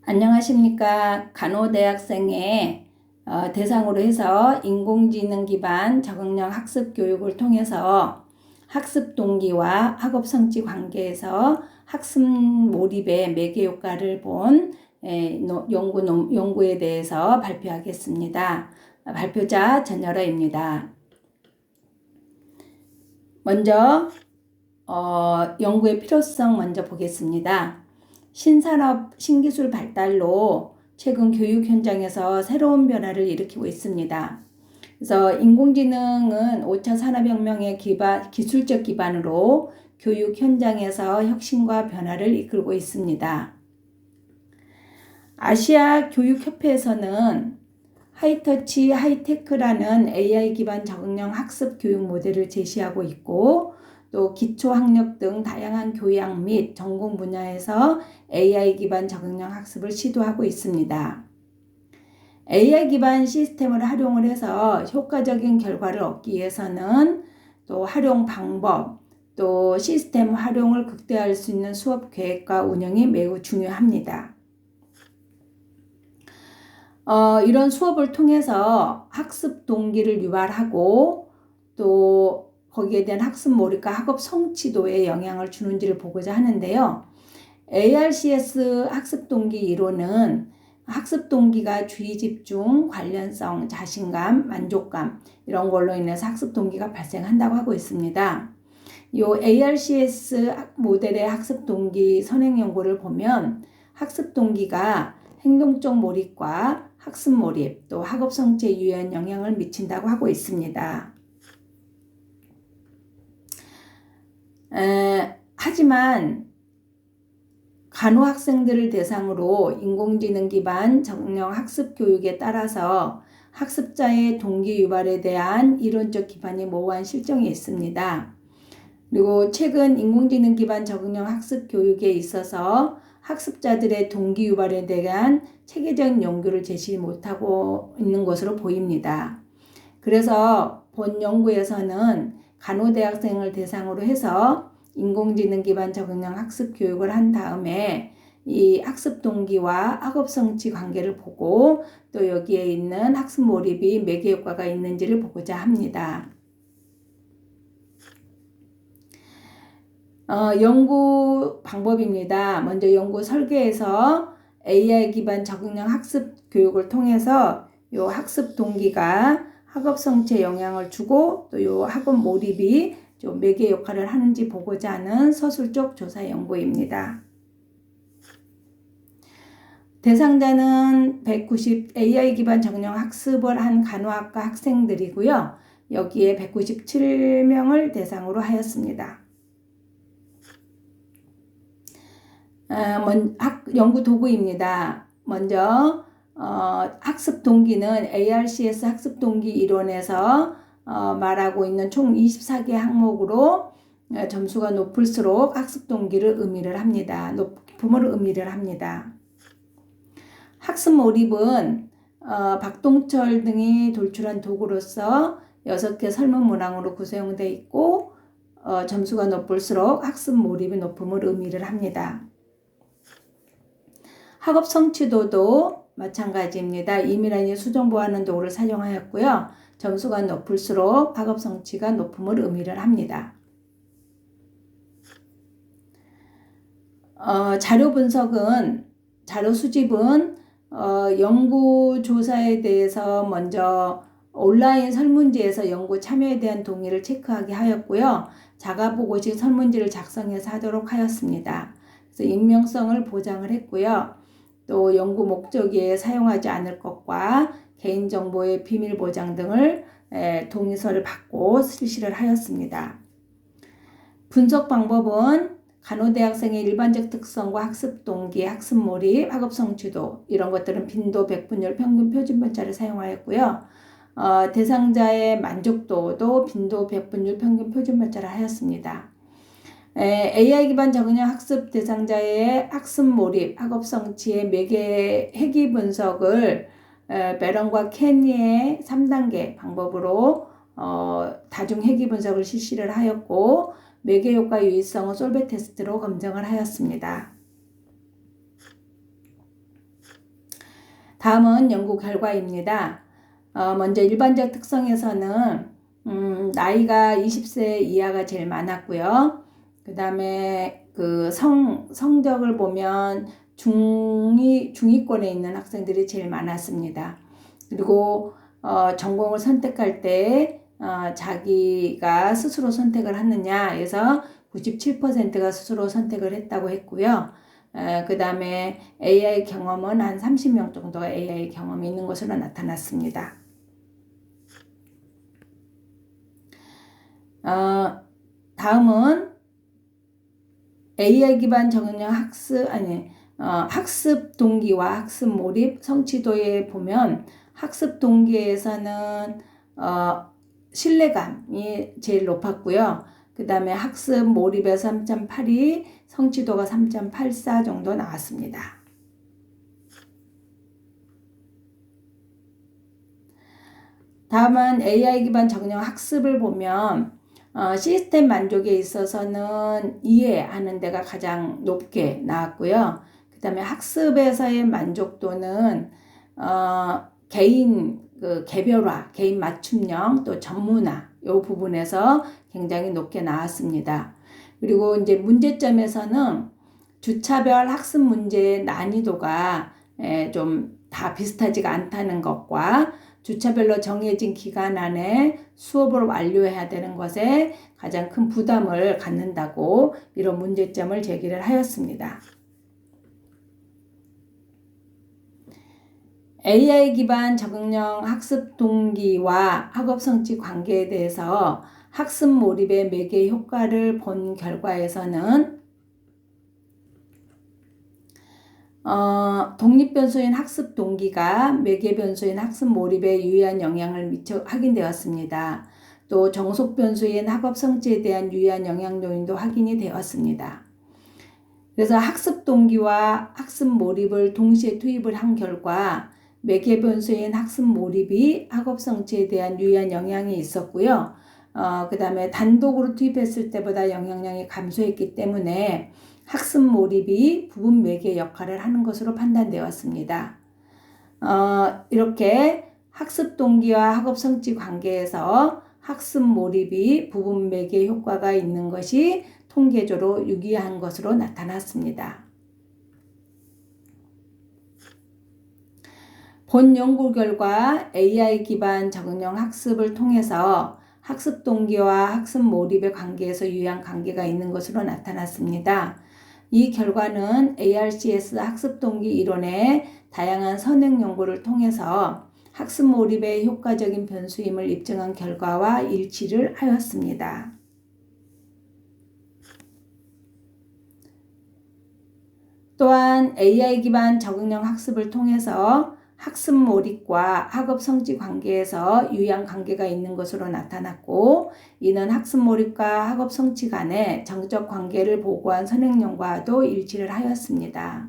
안녕하십니까. 간호대학생의 대상으로 해서 인공지능 기반 적응형 학습 교육을 통해서 학습 동기와 학업 성취 관계에서 학습 몰입의 매개 효과를 본 연구에 대해서 발표하겠습니다. 발표자 전열아입니다. 먼저 연구의 필요성 먼저 보겠습니다. 신산업, 신기술 발달로 최근 교육 현장에서 새로운 변화를 일으키고 있습니다. 그래서 인공지능은 5차 산업혁명의 기술적 기반으로 교육 현장에서 혁신과 변화를 이끌고 있습니다. 아시아 교육협회에서는 하이터치 하이테크라는 AI 기반 적응형 학습 교육 모델을 제시하고 있고, 또 기초학력 등 다양한 교양 및 전공 분야에서 AI 기반 적응형 학습을 시도하고 있습니다. AI 기반 시스템을 활용을 해서 효과적인 결과를 얻기 위해서는 또 활용 방법, 또 시스템 활용을 극대화할 수 있는 수업 계획과 운영이 매우 중요합니다. 이런 수업을 통해서 학습 동기를 유발하고 또 거기에 대한 학습 몰입과 학업 성취도에 영향을 주는지를 보고자 하는데요. ARCS 학습 동기 이론은 학습 동기가 주의 집중, 관련성, 자신감, 만족감 이런 걸로 인해서 학습 동기가 발생한다고 하고 있습니다. 이 ARCS 모델의 학습 동기 선행 연구를 보면 학습 동기가 행동적 몰입과 학습 몰입, 또 학업 성취에 유의한 영향을 미친다고 하고 있습니다. 하지만 간호 학생들을 대상으로 인공지능 기반 적응형 학습 교육에 따라서 학습자의 동기 유발에 대한 이론적 기반이 모호한 실정이 있습니다. 그리고 최근 인공지능 기반 적응형 학습 교육에 있어서 학습자들의 동기 유발에 대한 체계적인 연구를 제시 못하고 있는 것으로 보입니다. 그래서 본 연구에서는 간호대학생을 대상으로 해서 인공지능 기반 적응형 학습 교육을 한 다음에 이 학습 동기와 학업 성취 관계를 보고 또 여기에 있는 학습 몰입이 매개 효과가 있는지를 보고자 합니다. 연구 방법입니다. 먼저 연구 설계에서 AI 기반 적응형 학습 교육을 통해서 이 학습 동기가 학업 성취에 영향을 주고 또 이 학업 몰입이 좀 매개 역할을 하는지 보고자 하는 서술적 조사 연구입니다. 대상자는 190 AI 기반 적응형 학습을 한 간호학과 학생들이고요. 여기에 197명을 대상으로 하였습니다. 연구 도구입니다. 먼저 학습 동기는 ARCS 학습 동기 이론에서 말하고 있는 총 24개 항목으로 점수가 높을수록 학습 동기를 의미를 합니다. 높음을 의미를 합니다. 학습 몰입은 박동철 등이 돌출한 도구로서 6개 설문 문항으로 구성되어 있고 점수가 높을수록 학습 몰입의 높음을 의미를 합니다. 학업 성취도도 마찬가지입니다. 이미란이 수정보하는 도구를 사용하였고요. 점수가 높을수록 학업 성취가 높음을 의미를 합니다. 자료 수집은 연구 조사에 대해서 먼저 온라인 설문지에서 연구 참여에 대한 동의를 체크하게 하였고요. 자가보고식 설문지를 작성해서 하도록 하였습니다. 그래서 익명성을 보장을 했고요. 또 연구 목적에 사용하지 않을 것과 개인정보의 비밀 보장 등을 동의서를 받고 실시를 하였습니다. 분석 방법은 간호대학생의 일반적 특성과 학습 동기, 학습 몰입, 학업 성취도 이런 것들은 빈도, 백분율, 평균 표준변차를 사용하였고요. 대상자의 만족도도 빈도, 백분율, 평균 표준변차를 하였습니다. AI 기반 적응형 학습 대상자의 학습 몰입, 학업 성취의 매개 해기 분석을 베런과 케니의 3단계 방법으로 다중 해기 분석을 실시를 하였고 매개 효과 유의성은 솔베 테스트로 검증을 하였습니다. 다음은 연구 결과입니다. 먼저 일반적 특성에서는 나이가 20세 이하가 제일 많았고요. 그 다음에 그 성적을 보면 중위권에 있는 학생들이 제일 많았습니다. 그리고 전공을 선택할 때 자기가 스스로 선택을 하느냐 해서 97%가 스스로 선택을 했다고 했고요. 그 다음에 AI 경험은 한 30명 정도가 AI 경험이 있는 것으로 나타났습니다. 다음은 AI 기반 적응형 학습 동기와 학습 몰입 성취도에 보면 학습 동기에서는 신뢰감이 제일 높았고요. 그 다음에 학습 몰입에 3.82, 성취도가 3.84 정도 나왔습니다. 다음은 AI 기반 적응형 학습을 보면 시스템 만족에 있어서는 이해하는 데가 가장 높게 나왔고요. 그 다음에 학습에서의 만족도는 개인 개별화, 개인 맞춤형, 또 전문화 이 부분에서 굉장히 높게 나왔습니다. 그리고 이제 문제점에서는 주차별 학습 문제의 난이도가 좀 다 비슷하지가 않다는 것과 주차별로 정해진 기간 안에 수업을 완료해야 되는 것에 가장 큰 부담을 갖는다고 이런 문제점을 제기를 하였습니다. AI 기반 적응형 학습 동기와 학업 성취 관계에 대해서 학습 몰입의 매개 효과를 본 결과에서는 독립 변수인 학습 동기가 매개 변수인 학습 몰입에 유의한 영향을 미쳐 확인되었습니다. 또 정속 변수인 학업 성취에 대한 유의한 영향 요인도 확인이 되었습니다. 그래서 학습 동기와 학습 몰입을 동시에 투입을 한 결과 매개 변수인 학습 몰입이 학업 성취에 대한 유의한 영향이 있었고요. 그 다음에 단독으로 투입했을 때보다 영향량이 감소했기 때문에 학습 몰입이 부분 매개 역할을 하는 것으로 판단되었습니다. 이렇게 학습 동기와 학업 성취 관계에서 학습 몰입이 부분 매개 효과가 있는 것이 통계적으로 유기한 것으로 나타났습니다. 본 연구 결과 AI 기반 적응형 학습을 통해서 학습 동기와 학습 몰입의 관계에서 유의한 관계가 있는 것으로 나타났습니다. 이 결과는 ARCS 학습 동기 이론의 다양한 선행 연구를 통해서 학습 몰입의 효과적인 변수임을 입증한 결과와 일치를 하였습니다. 또한 AI 기반 적응형 학습을 통해서 학습 몰입과 학업 성취 관계에서 유의한 관계가 있는 것으로 나타났고, 이는 학습 몰입과 학업 성취 간의 정적 관계를 보고한 선행연구와도 일치를 하였습니다.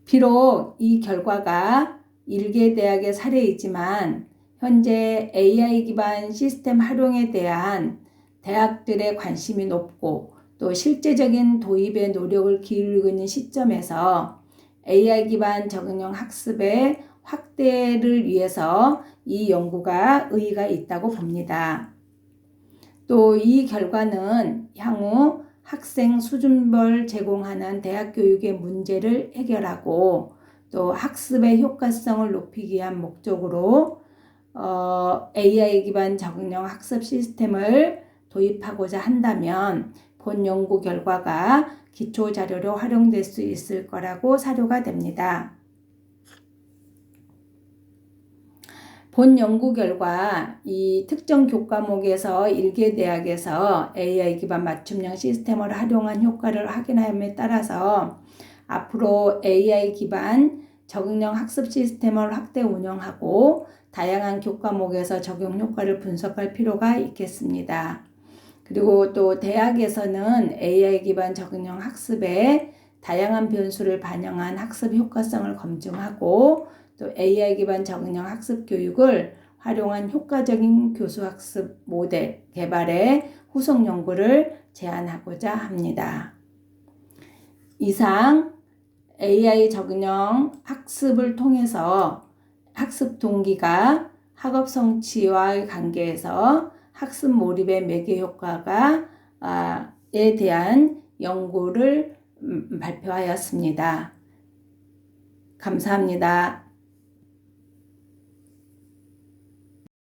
비록 이 결과가 일개 대학의 사례이지만 현재 AI 기반 시스템 활용에 대한 대학들의 관심이 높고 또 실제적인 도입에 노력을 기울이고 있는 시점에서 AI 기반 적응형 학습의 확대를 위해서 이 연구가 의의가 있다고 봅니다. 또 이 결과는 향후 학생 수준별 제공하는 대학 교육의 문제를 해결하고 또 학습의 효과성을 높이기 위한 목적으로 AI 기반 적응형 학습 시스템을 도입하고자 한다면 본 연구 결과가 기초 자료로 활용될 수 있을 거라고 사료가 됩니다. 본 연구 결과 이 특정 교과목에서 일개 대학에서 AI 기반 맞춤형 시스템을 활용한 효과를 확인함에 따라서 앞으로 AI 기반 적응형 학습 시스템을 확대 운영하고 다양한 교과목에서 적용 효과를 분석할 필요가 있겠습니다. 그리고 또 대학에서는 AI 기반 적응형 학습에 다양한 변수를 반영한 학습 효과성을 검증하고 또 AI 기반 적응형 학습 교육을 활용한 효과적인 교수학습 모델 개발의 후속 연구를 제안하고자 합니다. 이상 AI 적용 학습을 통해서 학습 동기가 학업 성취와의 관계에서 학습 몰입의 매개 효과가 에 대한 연구를 발표하였습니다. 감사합니다.